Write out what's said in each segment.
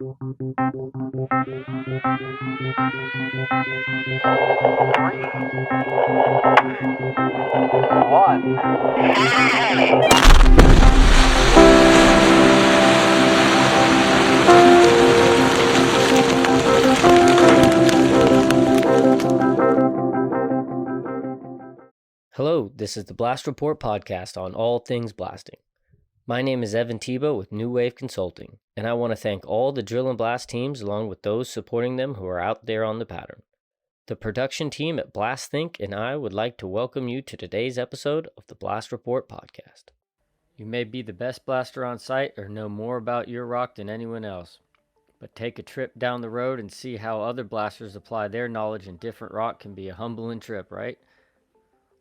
Hello, this is the Blast Report podcast on all things blasting. My name is Evan Thibaud with New Wave Consulting, and I want to thank all the drill and blast teams along with those supporting them who are out there on the pattern. The production team at Blast Think and I would like to welcome you to today's episode of the Blast Report podcast. You may be the best blaster on site or know more about your rock than anyone else, but take a trip down the road and see how other blasters apply their knowledge in different rock can be a humbling trip, right?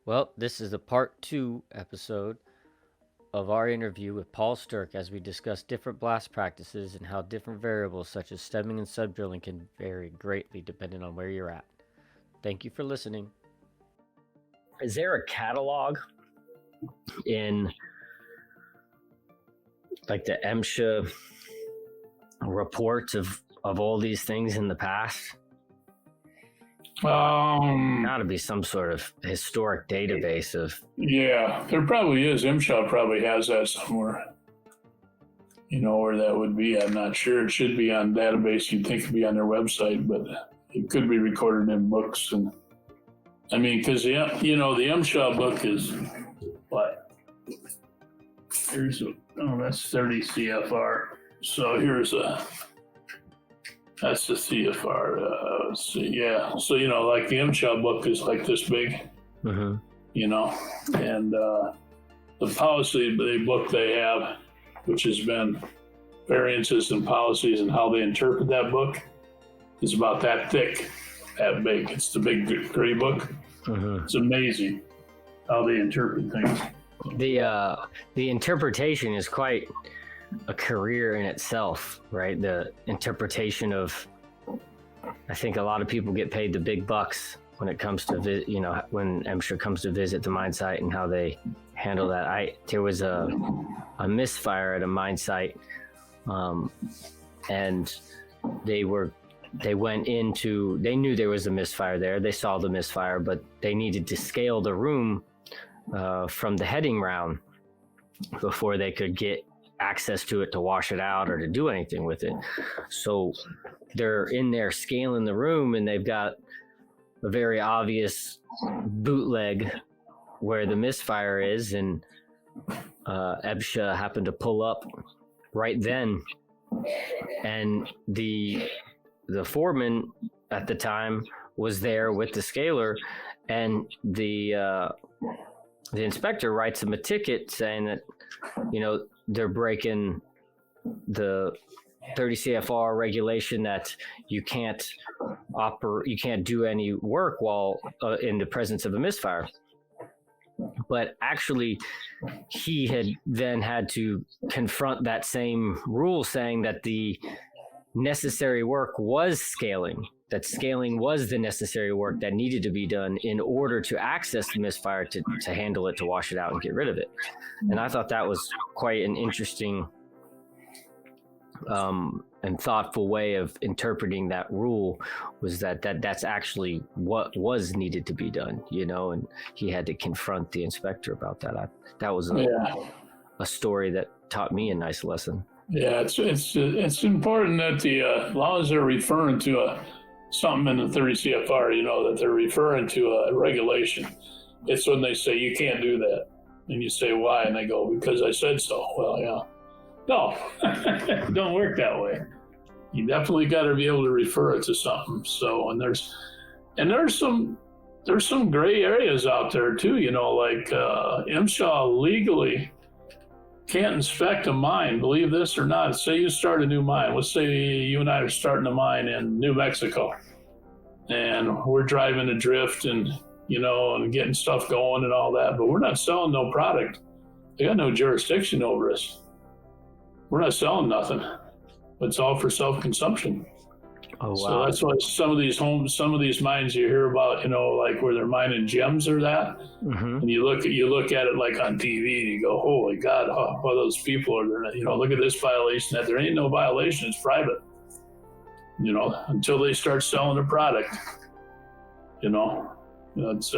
Well, this is a part 2 episode of our interview with Paul Sterk as we discuss different blast practices and how different variables such as stemming and sub-drilling can vary greatly depending on where you're at. Thank you for listening. Is there a catalog in like the MSHA reports of all these things in the past? Got to be some sort of historic database of. Yeah, there probably is. MSHA probably has that somewhere. You know where that would be? I'm not sure. It should be on database. You'd think it'd be on their website, but it could be recorded in books. And I mean, because the MSHA book is what? That's 30 CFR. So that's the CFR. Let's see. Yeah. So, like the MSHA book is like this big, and the policy book they have, which has been variances and policies and how they interpret that book, is about that thick, that big. It's the big gray book. It's amazing how they interpret things. The interpretation is quite a career in itself, right? The interpretation of, I think a lot of people get paid the big bucks when it comes to, when MSHA comes to visit the mine site and how they handle that. There was a misfire at a mine site, and they knew there was a misfire there. They saw the misfire, but they needed to scale the room from the heading round before they could get access to it to wash it out or to do anything with it. So they're in there scaling the room, and they've got a very obvious bootleg where the misfire is, and EBSHA happened to pull up right then, and the foreman at the time was there with the scaler, and the inspector writes him a ticket saying that they're breaking the 30 CFR regulation that you can't do any work while in the presence of a misfire. But actually, he had to confront that same rule, saying that the necessary work was scaling. That scaling was the necessary work that needed to be done in order to access the misfire, to handle it, to wash it out and get rid of it. And I thought that was quite an interesting and thoughtful way of interpreting that rule, was that's actually what was needed to be done, and he had to confront the inspector about that. That was a story that taught me a nice lesson. Yeah, it's important that the laws are referring to something in the 30 CFR, that they're referring to a regulation. It's when they say you can't do that, and you say why, and they go, because I said so. Well, yeah, no, it don't work that way. You definitely got to be able to refer it to something. So, and there's some gray areas out there too. Like MSHA legally can't inspect a mine, believe this or not. Say you start a new mine. Let's say you and I are starting a mine in New Mexico, and we're driving a drift and getting stuff going and all that, but we're not selling no product. They got no jurisdiction over us. We're not selling nothing. It's all for self-consumption. Oh, wow. So that's why some of these mines you hear about, like where they're mining gems or that, and you look at it like on TV and you go, holy God, what those people are there? Look at this violation. That there ain't no violation. It's private. until they start selling the product. It's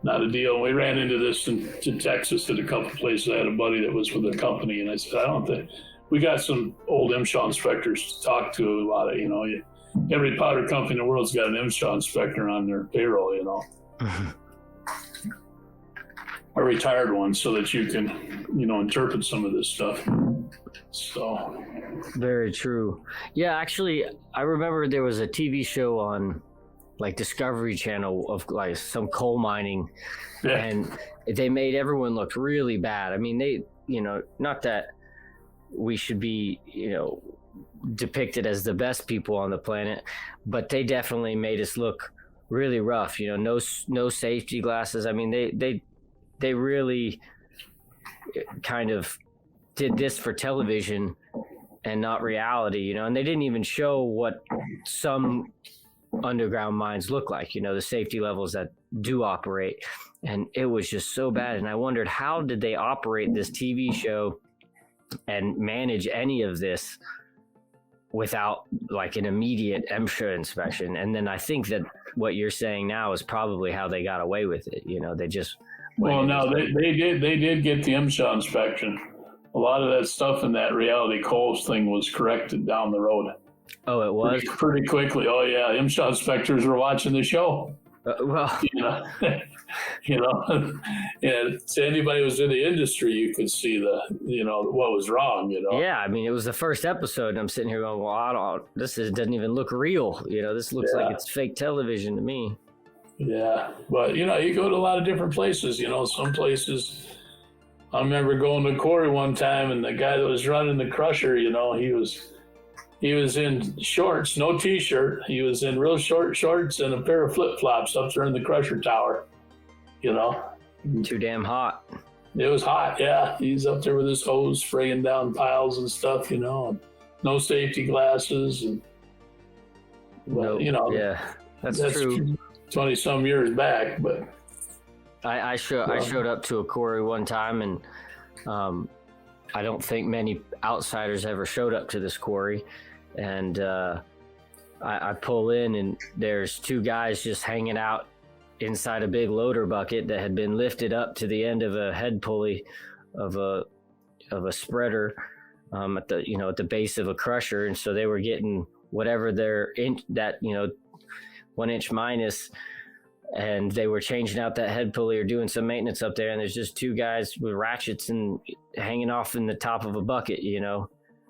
not a deal. We ran into this in Texas at a couple places. I had a buddy that was with a company, and I said, I don't think we got some old MSHA inspectors to talk to about it. Every powder company in the world's got an MSHA inspector on their payroll, a retired one, so that you can, interpret some of this stuff. So. Very true. Yeah, actually, I remember there was a TV show on like Discovery Channel of like some coal mining, and they made everyone look really bad. I mean, they, not that we should be, depicted as the best people on the planet, but they definitely made us look really rough. No safety glasses. I mean, they really kind of did this for television and not reality, and they didn't even show what some underground mines look like, the safety levels that do operate. And it was just so bad. And I wondered, how did they operate this TV show and manage any of this without like an immediate MSHA inspection? And then I think that what you're saying now is probably how they got away with it. They just they did get the MSHA inspection. A lot of that stuff in that Reality Coals thing was corrected down the road. Oh, it was pretty quickly. Oh yeah, MSHA inspectors were watching the show. Well, and to anybody who was in the industry, you could see what was wrong. Yeah, I mean, it was the first episode, and I'm sitting here going, "Well, doesn't even look real." This looks like it's fake television to me. Yeah, but you go to a lot of different places. Some places. I remember going to a quarry one time, and the guy that was running the crusher, he was in shorts, no t-shirt. He was in real short shorts and a pair of flip-flops up there in the crusher tower. Too damn hot. It was hot, yeah. He's up there with his hose spraying down piles and stuff, and no safety glasses. And yeah, that's true. 20-some years back, but I showed up to a quarry one time, and I don't think many outsiders ever showed up to this quarry. And I pull in, and there's two guys just hanging out inside a big loader bucket that had been lifted up to the end of a head pulley of a spreader at the base of a crusher. And so they were getting whatever their 1 inch minus, and they were changing out that head pulley or doing some maintenance up there. And there's just two guys with ratchets and hanging off in the top of a bucket,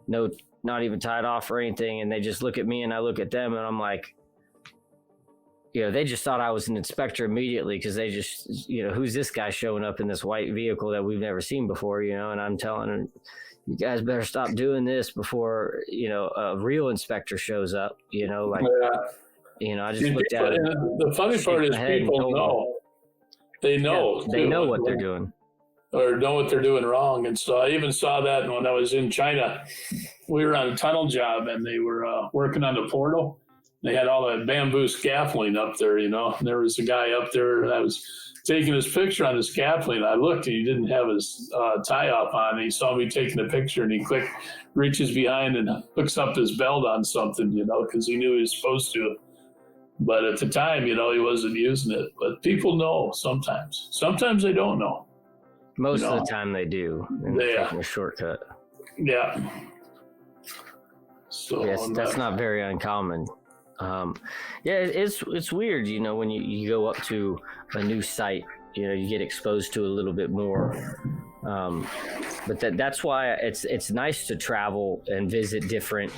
no, not even tied off or anything. And they just look at me, and I look at them, and I'm like, they just thought I was an inspector immediately, because they just, who's this guy showing up in this white vehicle that we've never seen before, and I'm telling them, you guys better stop doing this before, a real inspector shows up, I just looked at it. The funny part is people know. They know. Yeah, they know what they're doing. Or know what they're doing wrong. And so I even saw that when I was in China. We were on a tunnel job, and they were working on the portal. They had all that bamboo scaffolding up there, And there was a guy up there, and I was taking his picture on the scaffolding. I looked, and he didn't have his tie-off on. He saw me taking a picture, and he reaches behind and hooks up his belt on something, because he knew he was supposed to. But at the time, he wasn't using it. But people know sometimes. Sometimes they don't know. Most of the time they do. And they're taking a shortcut. Yeah. So yes, that's not very uncommon. It's weird, when you go up to a new site, you get exposed to a little bit more. But that's why it's nice to travel and visit different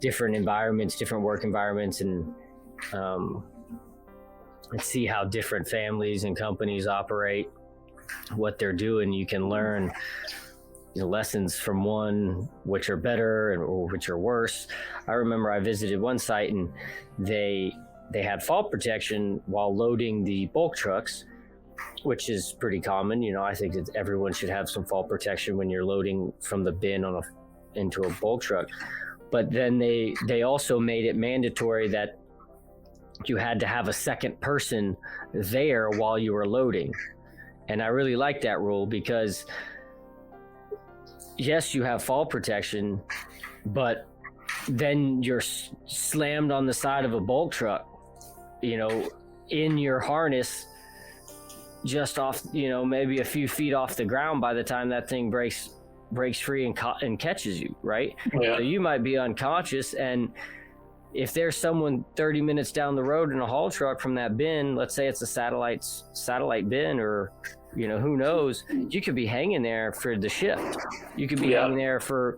environments, different work environments, and see how different families and companies operate, what they're doing. You can learn lessons from one, which are better or which are worse. I remember I visited one site, and they had fall protection while loading the bulk trucks, which is pretty common. I think that everyone should have some fall protection when you're loading from the bin into a bulk truck. But then they also made it mandatory that you had to have a second person there while you were loading. And I really like that rule, because yes, you have fall protection, but then you're slammed on the side of a bulk truck, in your harness, just off, maybe a few feet off the ground by the time that thing breaks free and catches you, right? Yeah. So you might be unconscious, and if there's someone 30 minutes down the road in a haul truck from that bin, let's say it's a satellite bin, or who knows, you could be hanging there for the shift. You could be hanging there for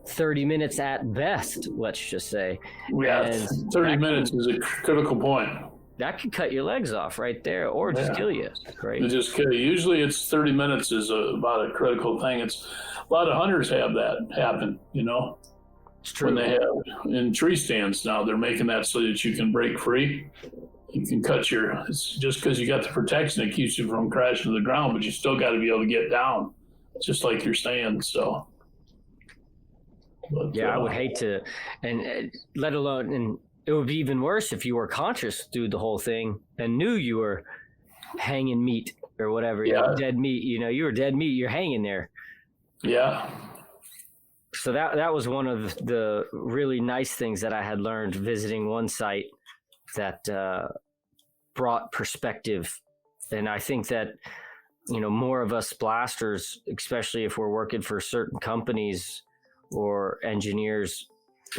30 minutes at best, let's just say. Yeah, and 30 minutes is a critical point. That could cut your legs off right there, or just kill you, right? It just kill you. Usually it's 30 minutes is about a critical thing. It's a lot of hunters have that happen, It's true. When they have in tree stands now, they're making that so that you can break free. You can cut it's just because you got the protection, it keeps you from crashing to the ground, but you still got to be able to get down, just like you're saying. So, but, I would hate to, and let alone, and it would be even worse if you were conscious through the whole thing and knew you were hanging meat or whatever, dead meat. You were dead meat. You're hanging there. Yeah. So that was one of the really nice things that I had learned visiting one site that brought perspective. And I think that, more of us blasters, especially if we're working for certain companies or engineers,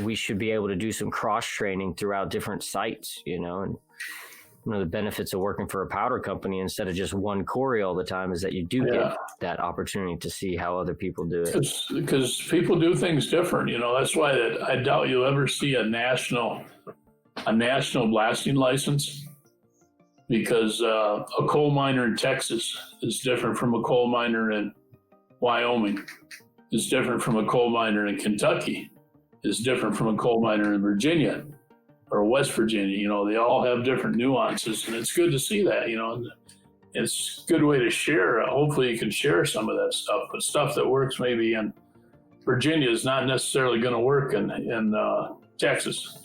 we should be able to do some cross training throughout different sites, and one of the benefits of working for a powder company instead of just one quarry all the time is that you do get that opportunity to see how other people do it. Because people do things different, that's why I doubt you'll ever see a national blasting license, because a coal miner in Texas is different from a coal miner in Wyoming. It's different from a coal miner in Kentucky. It's different from a coal miner in Virginia or West Virginia. They all have different nuances, and it's good to see that. It's a good way to share. Hopefully, you can share some of that stuff. But stuff that works maybe in Virginia is not necessarily going to work in Texas.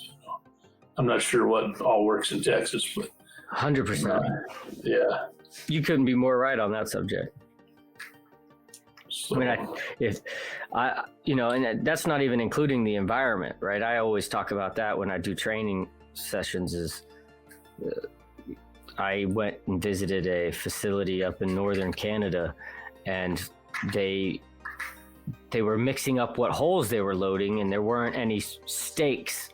I'm not sure what all works in Texas, but 100%. Yeah, you couldn't be more right on that subject. So, and that's not even including the environment, right? I always talk about that when I do training sessions. I went and visited a facility up in northern Canada, and they were mixing up what holes they were loading, and there weren't any stakes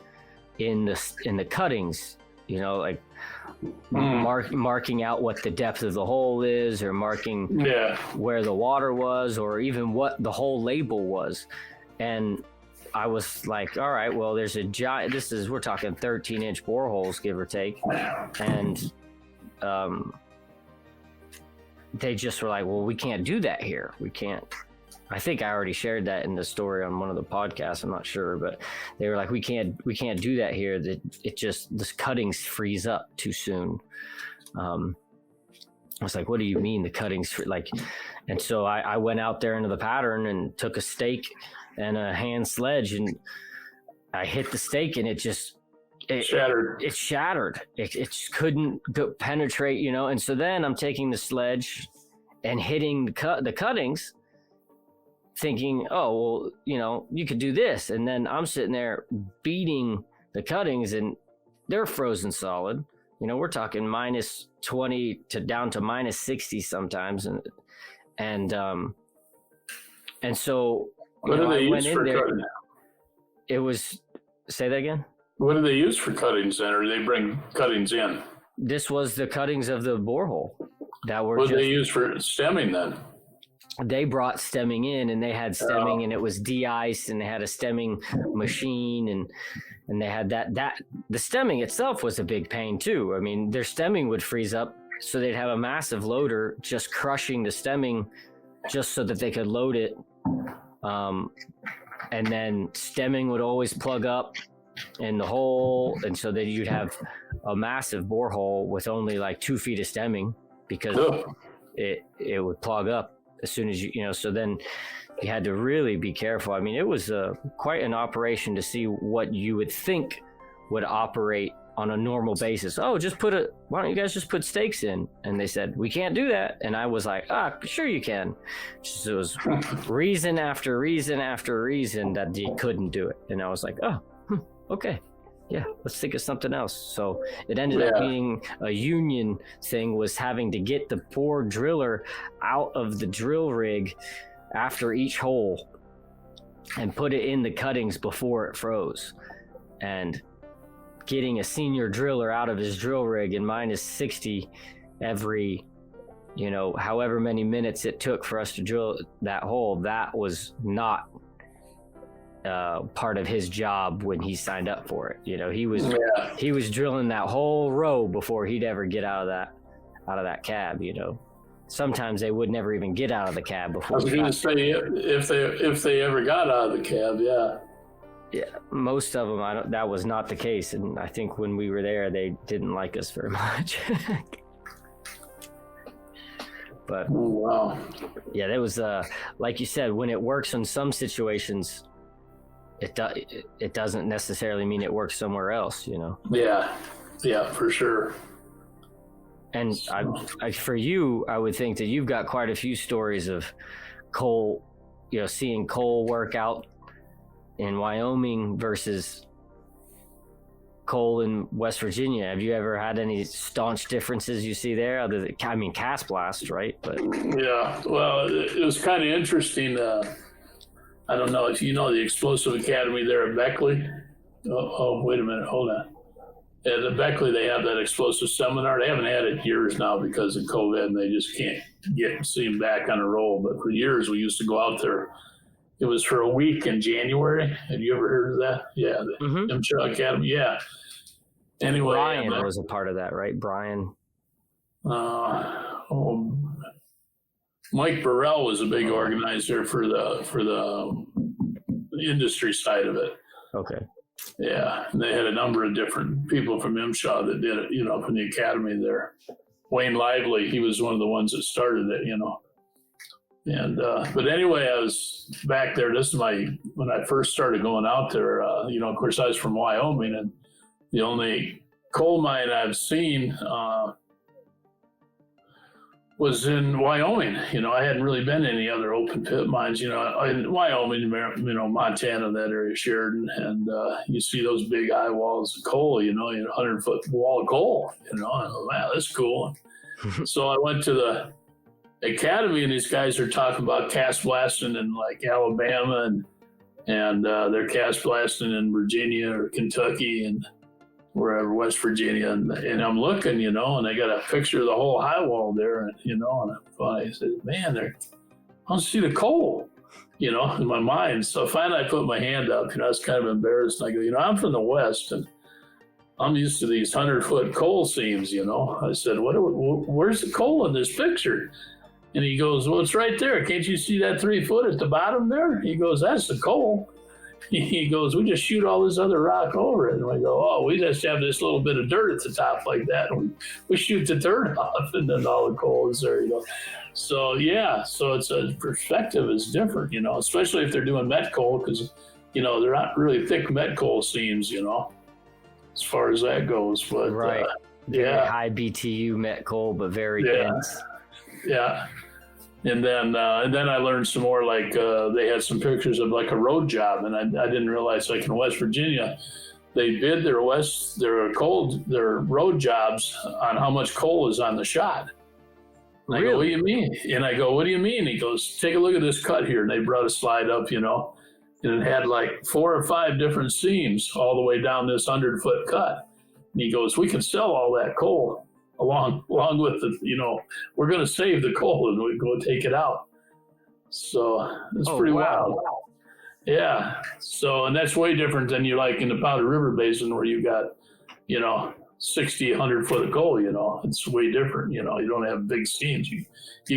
in the cuttings, marking out what the depth of the hole is, or marking where the water was, or even what the whole label was. And I was like, all right, well, there's a giant, we're talking 13-inch boreholes, give or take. And they just were like, well, we can't do that here. We can't. I think I already shared that in the story on one of the podcasts. I'm not sure, but they were like, we can't do that here. That the cuttings freeze up too soon. I was like, what do you mean the cuttings and so I went out there into the pattern and took a stake and a hand sledge, and I hit the stake, and it shattered. It shattered. It just couldn't penetrate, and so then I'm taking the sledge and hitting the cuttings, thinking, oh, well, you could do this. And then I'm sitting there beating the cuttings, and they're frozen solid. We're talking minus 20 to down to minus 60 sometimes. And so what do they use for cutting? It was, say that again? What do they use for cuttings then, or do they bring cuttings in? This was the cuttings of the borehole that were. What do they use for stemming then? They brought stemming in, and they had stemming, and it was de-iced, and they had a stemming machine, and they had that the stemming itself was a big pain too. I mean, their stemming would freeze up, so they'd have a massive loader just crushing the stemming just so that they could load it. And then stemming would always plug up in the hole, and so that you'd have a massive borehole with only like 2 feet of stemming, because it would plug up as soon as so then you had to really be careful. I mean, it was quite an operation to see what you would think would operate on a normal basis. Oh, why don't you guys just put stakes in? And they said, we can't do that. And I was like, sure you can. Just, it was reason after reason after reason that you couldn't do it. And I was like, oh, Okay. Yeah, let's think of something else. So it ended up being a union thing, was having to get the poor driller out of the drill rig after each hole and put it in the cuttings before it froze. And getting a senior driller out of his drill rig in -60 every, however many minutes it took for us to drill that hole, that was not part of his job when he signed up for it. He was drilling that whole row before he'd ever get out of that cab. Sometimes they would never even get out of the cab before. I was going to say, if they ever got out of the cab, yeah, most of them, that was not the case. And I think when we were there, they didn't like us very much. But wow, yeah, that was like you said, when it works in some situations, it doesn't necessarily mean it works somewhere else. Yeah, for sure. And for you, I would think that you've got quite a few stories of coal, seeing coal work out in Wyoming versus coal in West Virginia. Have you ever had any staunch differences you see there? Other than, cast blast, right? But yeah, well, it was kind of interesting. I don't know if you know the Explosive Academy there at Beckley. Oh, wait a minute, hold on. At Beckley, they have that explosive seminar. They haven't had it years now because of COVID, and they just can't see them back on a roll. But for years, we used to go out there. It was for a week in January. Have you ever heard of that? Yeah, the MSHA Academy. Yeah. Anyway, Brian was a part of that, right? Brian. Mike Burrell was a big organizer for the industry side of it. Okay. Yeah, and they had a number of different people from MSHA that did it, from the academy there. Wayne Lively, he was one of the ones that started it, And but anyway, I was back there. This is when I first started going out there. Of course, I was from Wyoming, and the only coal mine I've seen was in Wyoming. I hadn't really been to any other open pit mines, in Wyoming, Montana, that area, Sheridan, and you see those big eye walls of coal, 100-foot wall of coal, and wow, that's cool. So I went to the academy, and these guys are talking about cast blasting in like Alabama, and they're cast blasting in Virginia or Kentucky and wherever, West Virginia, and I'm looking, and they got a picture of the whole high wall there, and I said, man, I don't see the coal, in my mind. So finally I put my hand up, I was kind of embarrassed, and I go, I'm from the West, and I'm used to these 100-foot coal seams, I said, where's the coal in this picture? And he goes, well, it's right there. Can't you see that 3 foot at the bottom there? He goes, that's the coal. He goes, we just shoot all this other rock over it. And I go, oh, we just have this little bit of dirt at the top like that. And we shoot the dirt off, and then all the coal is there, So, yeah, so it's a perspective is different, especially if they're doing met coal, because, they're not really thick met coal seams, as far as that goes. But, right. Very high BTU met coal, but very dense. Yeah. And then I learned some more, like they had some pictures of like a road job, and I didn't realize, like in West Virginia, they bid their road jobs on how much coal is on the shot. And I go, what do you mean? And I go, what do you mean? He goes, take a look at this cut here. And they brought a slide up, and it had like 4 or 5 different seams all the way down this 100-foot cut. And he goes, we can sell all that coal along with the, we're going to save the coal and we go take it out. So it's pretty wild. Yeah. So, and that's way different than you like in the Powder River Basin, where you got, 60, 100 foot of coal, it's way different. You don't have big seams. You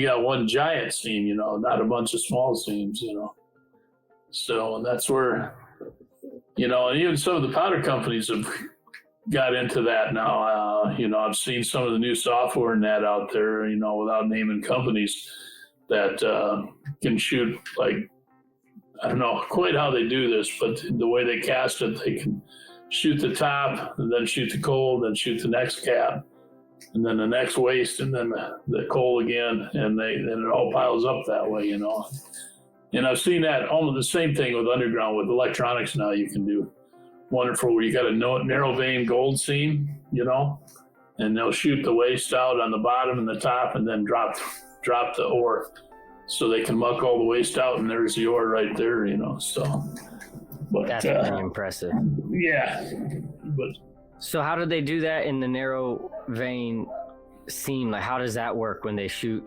got one giant seam, not a bunch of small seams, So, and that's where, and even some of the powder companies have got into that now. I've seen some of the new software and that out there, without naming companies, that can shoot, like, I don't know quite how they do this, but the way they cast it, they can shoot the top and then shoot the coal, then shoot the next cap, and then the next waste, and then the coal again, and it all piles up that way, And I've seen that almost the same thing with underground with electronics now. You can do wonderful where you got a narrow vein gold seam, and they'll shoot the waste out on the bottom and the top and then drop the ore so they can muck all the waste out, and there's the ore right there, so. But, that's pretty impressive. Yeah. So how do they do that in the narrow vein seam? Like, how does that work when they shoot?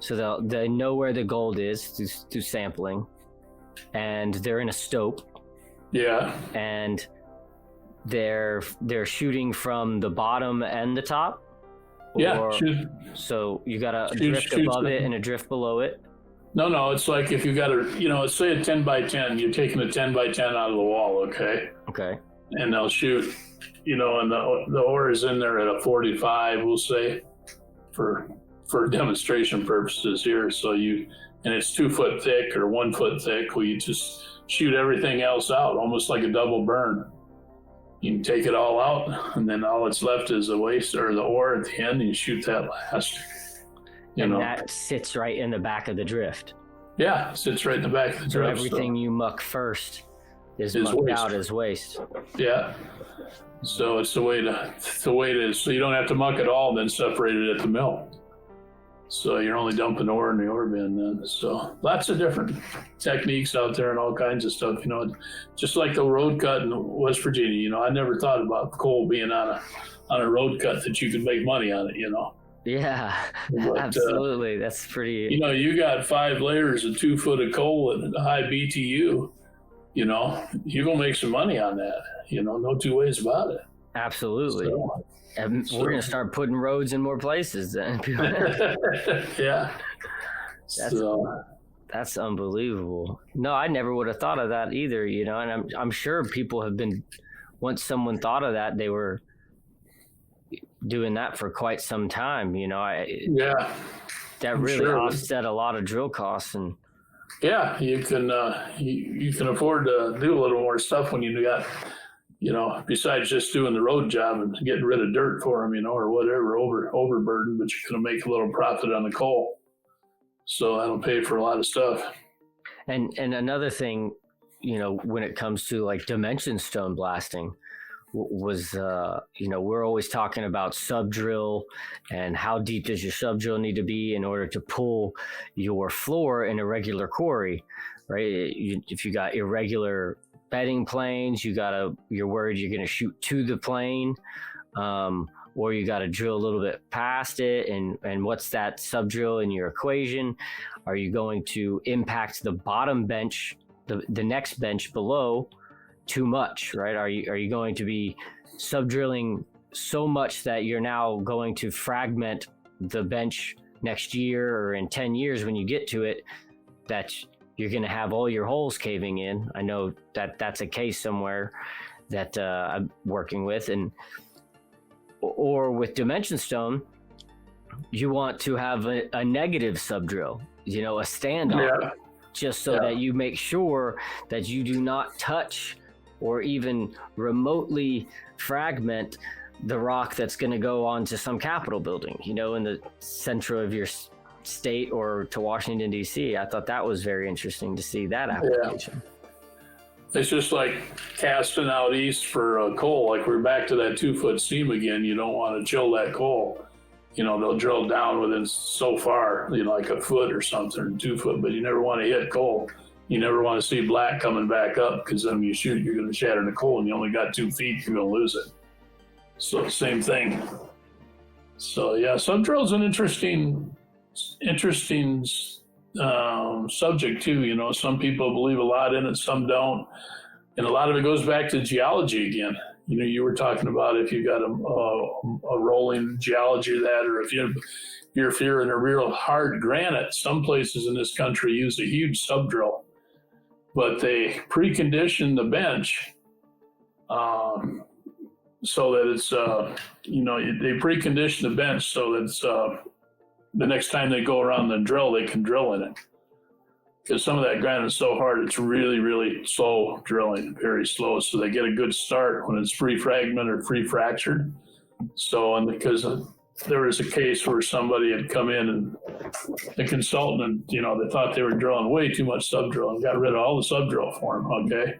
So they know where the gold is through sampling, and they're in a stope. Yeah. And they're shooting from the bottom and the top? Yeah. So you got a drift above it and a drift below it? No, it's like if you got let's say a 10 by 10, you're taking a 10 by 10 out of the wall, okay? Okay. And they'll shoot, and the ore is in there at a 45, we'll say, for demonstration purposes here. So and it's 2 foot thick or 1 foot thick, where you just shoot everything else out, almost like a double burn. You can take it all out, and then all that's left is the waste or the ore at the end, and you shoot that last. And that sits right in the back of the drift. Yeah, sits right in the back of the drift. So everything you muck first is mucked waste. out as waste. Yeah. So it's the way to so you don't have to muck it all, then separate it at the mill. So you're only dumping ore in the ore bin then. So lots of different techniques out there and all kinds of stuff, just like the road cut in West Virginia. I never thought about coal being on a road cut that you could make money on it, Yeah, but, absolutely. That's pretty. You got 5 layers of 2 foot of coal at a high BTU. You're gonna make some money on that. No two ways about it. Absolutely. And we're gonna start putting roads in more places then. Yeah. That's unbelievable. No, I never would have thought of that either. And I'm sure people have been. Once someone thought of that, they were doing that for quite some time. Yeah. That really offset a lot of drill costs and. Yeah, you can you can afford to do a little more stuff when you got, besides just doing the road job and getting rid of dirt for them, or whatever, overburden, but you're going to make a little profit on the coal. So that'll pay for a lot of stuff. And another thing, when it comes to like dimension stone blasting, was we're always talking about sub drill and how deep does your sub drill need to be in order to pull your floor in a regular quarry, right? If you got irregular bedding planes, you're worried you're going to shoot to the plane, or you got to drill a little bit past it, and what's that sub drill in your equation? Are you going to impact the bottom bench, the next bench below too much, right? Are you going to be sub-drilling so much that you're now going to fragment the bench next year or in 10 years when you get to it, that you're going to have all your holes caving in? I know that that's a case somewhere that I'm working with, or with dimension stone, you want to have a negative sub-drill, a standoff, yeah. Just so that you make sure that you do not touch or even remotely fragment the rock that's going to go onto some Capitol building, in the center of your state or to Washington, D.C. I thought that was very interesting to see that application. Yeah. It's just like casting out east for coal. Like we're back to that 2 foot seam again. You don't want to chill that coal. They'll drill down within so far, like a foot or something, 2 foot, but you never want to hit coal. You never want to see black coming back up, because then when you shoot, you're going to shatter the coal, and you only got 2 feet, you're going to lose it. So same thing. So yeah, sub-drill's an interesting subject too. Some people believe a lot in it, some don't. And a lot of it goes back to geology again. You were talking about if you got a rolling geology of that, or if you're in a real hard granite, some places in this country use a huge sub-drill. But they precondition the bench so that it's, they precondition the bench so that it's, the next time they go around the drill, they can drill in it. Because some of that granite is so hard, it's really, really slow drilling, very slow. So they get a good start when it's free fragment or free fractured. So, and because there was a case where somebody had come in and the consultant, they thought they were drilling way too much sub-drill and got rid of all the sub-drill for them, okay?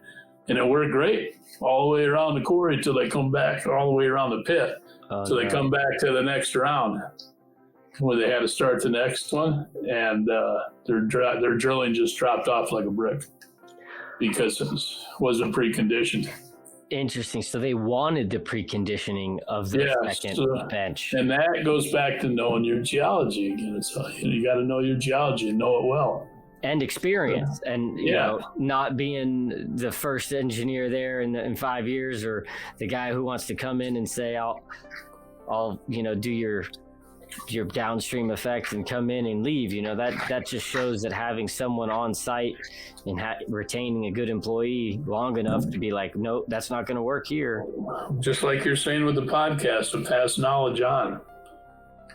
And it worked great all the way around the quarry till they come back, all the way around the pit till they come back to the next round, where they had to start the next one, and their drilling just dropped off like a brick because it wasn't preconditioned. Interesting. So they wanted the preconditioning of the second bench. And that goes back to knowing your geology again. You got to know your geology and know it well. And experience, and you know, not being the first engineer there in 5 years, or the guy who wants to come in and say, I'll do your downstream effects and come in and leave. That just shows that having someone on site and retaining a good employee long enough to be like, nope, that's not going to work here. Just like you're saying with the podcast, to pass knowledge on,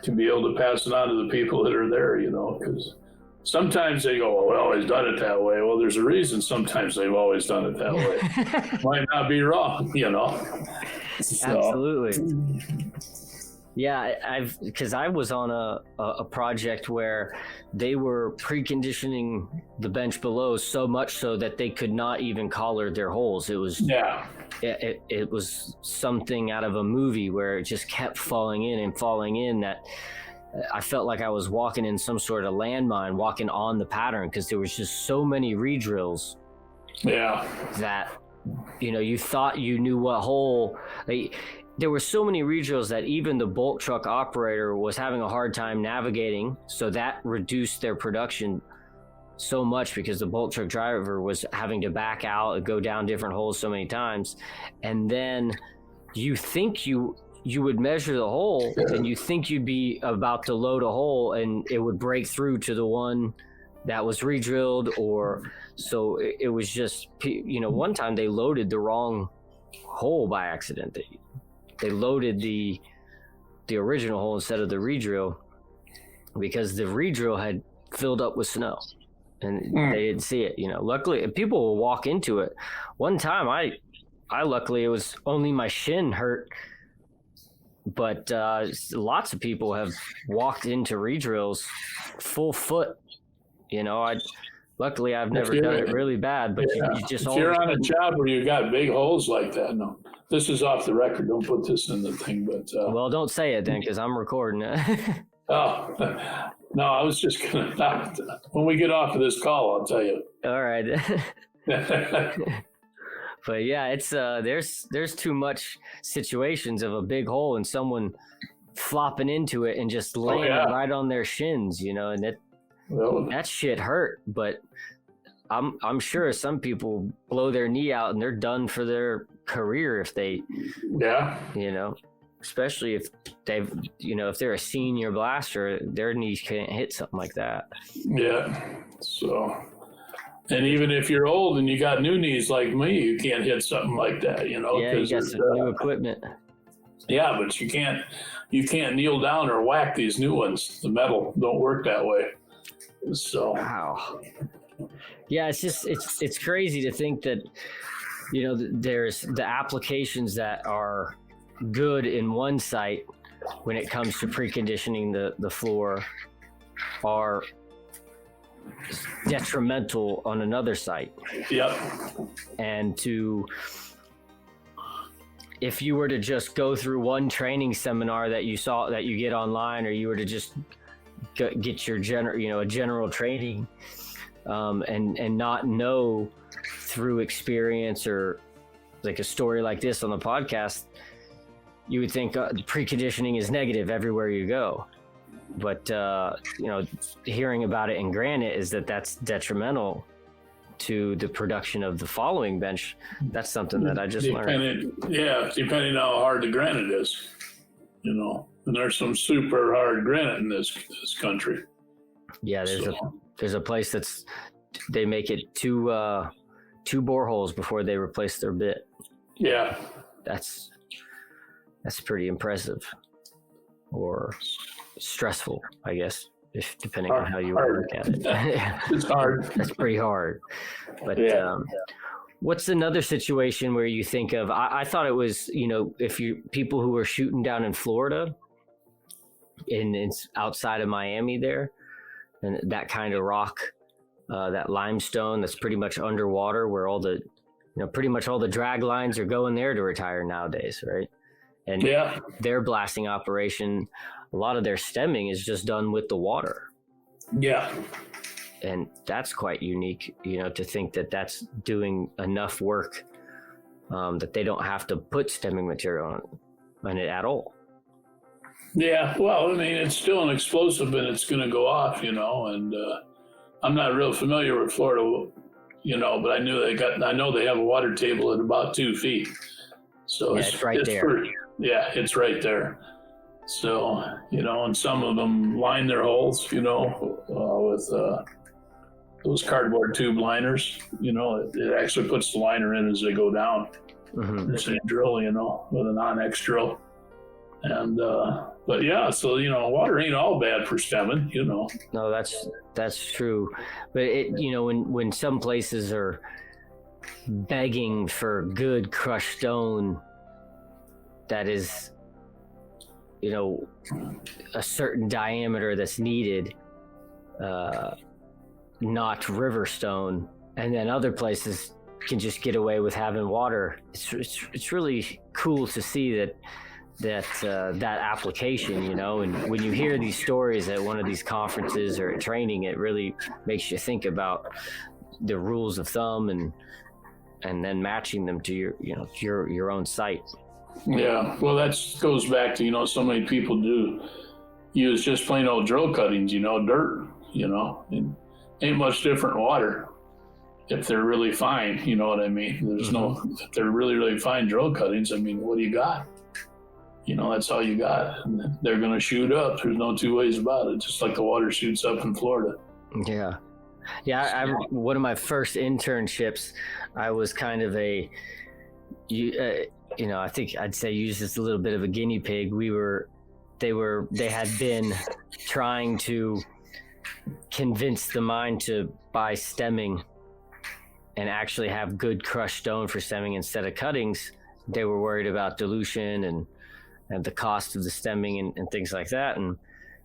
to be able to pass it on to the people that are there, because sometimes they go, well, we've always done it that way. Well, there's a reason sometimes they've always done it that way. Might not be wrong, So. Absolutely. Yeah, because I was on a project where they were preconditioning the bench below so much so that they could not even collar their holes. It was it was something out of a movie where it just kept falling in that I felt like I was walking in some sort of landmine, walking on the pattern, because there was just so many re-drills. Yeah. That, you thought you knew what hole. There were so many re-drills that even the bulk truck operator was having a hard time navigating. So that reduced their production so much because the bulk truck driver was having to back out and go down different holes so many times. And then you think you would measure the hole and you think you'd be about to load a hole and it would break through to the one that was re-drilled, or so it was just, one time they loaded the wrong hole by accident. They loaded the original hole instead of the re-drill because the re-drill had filled up with snow and they didn't see it. Luckily people will walk into it. One time I luckily, it was only my shin hurt, but lots of people have walked into re-drills full foot. Luckily I've never done it really bad, but you just, if you're on a job where you got big holes like that, no, this is off the record. Don't put this in the thing, but well, don't say it then, because I'm recording it. Oh, no, I was just gonna, when we get off of this call, I'll tell you. All right. But yeah, it's there's too much situations of a big hole and someone flopping into it and just laying right on their shins, and that shit hurt. But I'm sure some people blow their knee out and they're done for their career if they, especially if they've, if they're a senior blaster, their knees can't hit something like that. Yeah. So, and even if you're old and you got new knees like me, you can't hit something like that, Yeah, you got some new equipment. Yeah, but you can't kneel down or whack these new ones. The metal don't work that way. So. Wow. Yeah, it's crazy to think that, there's the applications that are good in one site when it comes to preconditioning the floor are detrimental on another site. Yep. And if you were to just go through one training seminar that you saw that you get online, or you were to just get your general training and not know through experience or like a story like this on the podcast, you would think preconditioning is negative everywhere you go. But hearing about it in granite is that's detrimental to the production of the following bench. That's something that I just learned. Depending on how hard the granite is, and there's some super hard granite in this country. Yeah, there's a place they make it two boreholes before they replace their bit. Yeah, that's pretty impressive, or stressful, I guess, if depending on how you look at it. It's hard. That's pretty hard. But what's another situation where you think of? I thought it was, if people who were shooting down in Florida, it's outside of Miami there, and that kind of rock, that limestone that's pretty much underwater, where all the pretty much all the drag lines are going there to retire nowadays, right? And their blasting operation, a lot of their stemming is just done with the water. Yeah. And that's quite unique, to think that that's doing enough work that they don't have to put stemming material on it at all. Yeah, well, I mean, it's still an explosive and it's going to go off, and I'm not real familiar with Florida, but I know they have a water table at about 2 feet. So it's right there. It's right there. So, and some of them line their holes, with those cardboard tube liners. It actually puts the liner in as they go down. Mm-hmm. It's a drill, with an Onyx drill. And, but yeah, so, water ain't all bad for stemming, No, that's true. But when some places are begging for good crushed stone that is, a certain diameter that's needed, not river stone, and then other places can just get away with having water. It's really cool to see that application, and when you hear these stories at one of these conferences or at training, it really makes you think about the rules of thumb and then matching them to your own site. Yeah, well, that goes back to, so many people do use just plain old drill cuttings, dirt, and ain't much different water if they're really fine, you know what I mean? There's if they're really, really fine drill cuttings, I mean, what do you got? That's all you got. And they're going to shoot up. There's no two ways about it, just like the water shoots up in Florida. Yeah. Yeah, one of my first internships, I was kind of I think I'd say used as a little bit of a guinea pig. They had been trying to convince the mine to buy stemming and actually have good crushed stone for stemming instead of cuttings. They were worried about dilution and the cost of the stemming and things like that, and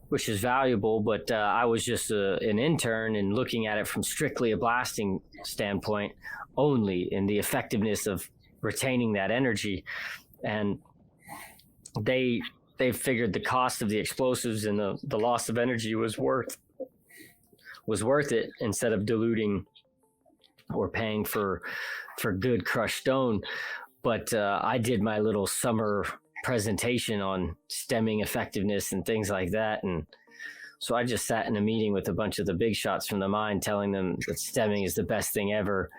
which is valuable. But I was just an intern and looking at it from strictly a blasting standpoint only, in the effectiveness of retaining that energy. And they figured the cost of the explosives and the loss of energy was worth it, instead of diluting or paying for good crushed stone. But I did my little summer presentation on stemming effectiveness and things like that, and so I just sat in a meeting with a bunch of the big shots from the mine, telling them that stemming is the best thing ever,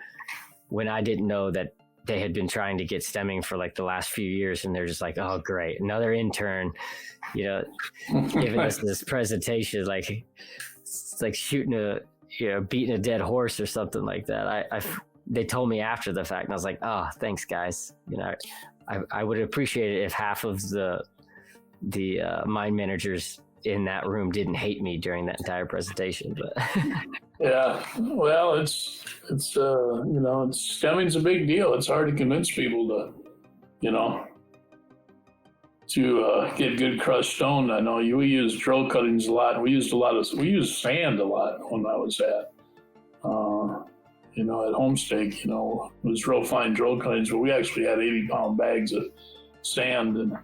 when I didn't know that they had been trying to get stemming for like the last few years. And they're just like, oh great, another intern, giving us this presentation. Like, it's like shooting beating a dead horse or something like that. They told me after the fact, and I was like, oh, thanks guys. I would appreciate it if half of the mine managers in that room didn't hate me during that entire presentation. But yeah, well, it's stemming's a big deal. It's hard to convince people to get good crushed stone. I know we use drill cuttings a lot. We used sand a lot when I was at at Homestake, it was real fine drill cuttings, but we actually had 80-pound bags of sand, and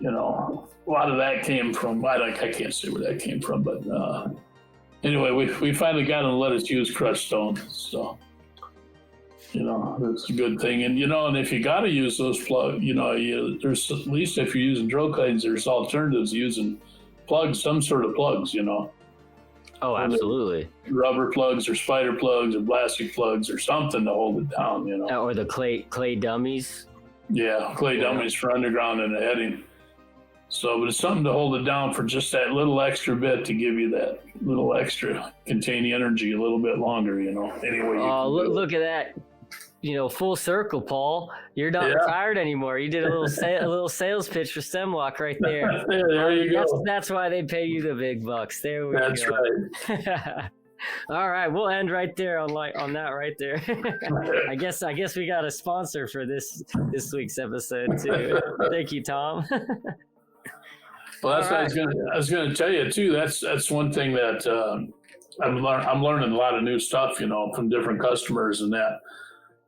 a lot of that came from, I can't say where that came from, but anyway, we finally got them to let us use crushed stone, so that's a good thing. And and if you got to use those plugs, there's, at least if you're using drill cuttings, there's alternatives using plugs, some sort of plugs, Oh, absolutely. Rubber plugs or spider plugs or plastic plugs or something to hold it down, Or the clay dummies. Yeah, clay dummies for underground and heading. So, but it's something to hold it down for just that little extra bit, to give you that little extra, contain the energy a little bit longer, anyway. Oh, look at that. Full circle, Paul. You're not retired anymore. You did a little sales pitch for StemWalk right there. There you go. That's why they pay you the big bucks. There we go. That's right. All right, we'll end right there on that right there. I guess we got a sponsor for this week's episode too. Thank you, Tom. Well, that's what I was going to tell you too. That's one thing that I'm learning a lot of new stuff, from different customers and that.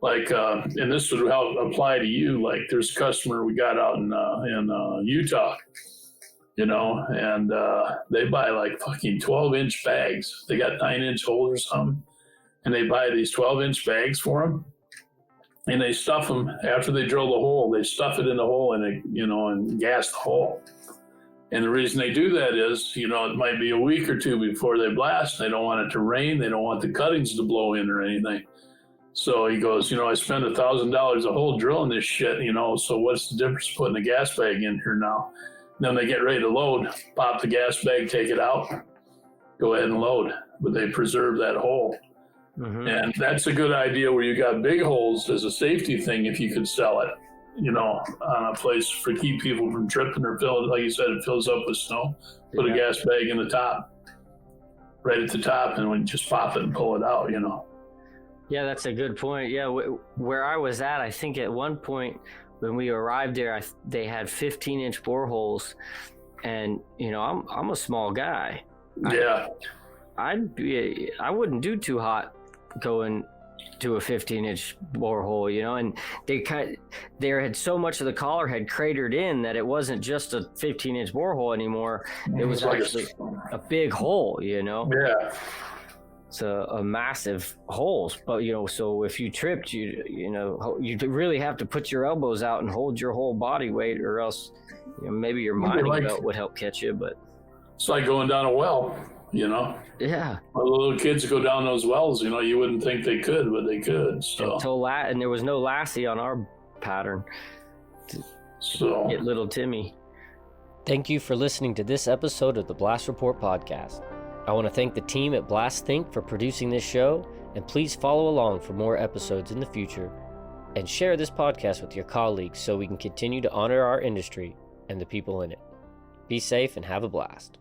like, and this would help apply to you. Like, there's a customer we got out in Utah, you know, and they buy like fucking 12-inch bags. They got 9-inch holes or something, and they buy these 12-inch bags for them, and they stuff them after they drill the hole. They stuff it in the hole and and gas the hole. And the reason they do that is, you know, it might be a week or two before they blast. They don't want it to rain. They don't want the cuttings to blow in or anything. So he goes, you know, I spent $1,000 a hole drilling this shit, you know, so what's the difference putting a gas bag in here now? Then they get ready to load, pop the gas bag, take it out, go ahead and load. But they preserve that hole. Mm-hmm. And that's a good idea where you got big holes as a safety thing if you could sell it, you know, on a place for keep people from tripping or fill it. Like you said, it fills up with snow. Put a gas bag in the top, right at the top, and we just pop it and pull it out, you know. Yeah, that's a good point. Yeah, where I was at, I think at one point when we arrived there, they had 15-inch boreholes, and you know, I'm a small guy. Yeah, I wouldn't do too hot going to a 15-inch borehole, you know, and there had so much of the collar had cratered in that it wasn't just a 15-inch borehole anymore. It was actually a big hole, you know. Yeah. It's a massive holes, but you know, so if you tripped, you really have to put your elbows out and hold your whole body weight, or else, you know, maybe your mining belt would help catch you. But it's like going down a well, you know. Yeah. The little kids go down those wells, you know. You wouldn't think they could, but they could. So and there was no lassie on our pattern. So get little Timmy. Thank you for listening to this episode of the Blast Report podcast. I want to thank the team at Blast Think for producing this show, and please follow along for more episodes in the future, and share this podcast with your colleagues so we can continue to honor our industry and the people in it. Be safe and have a blast.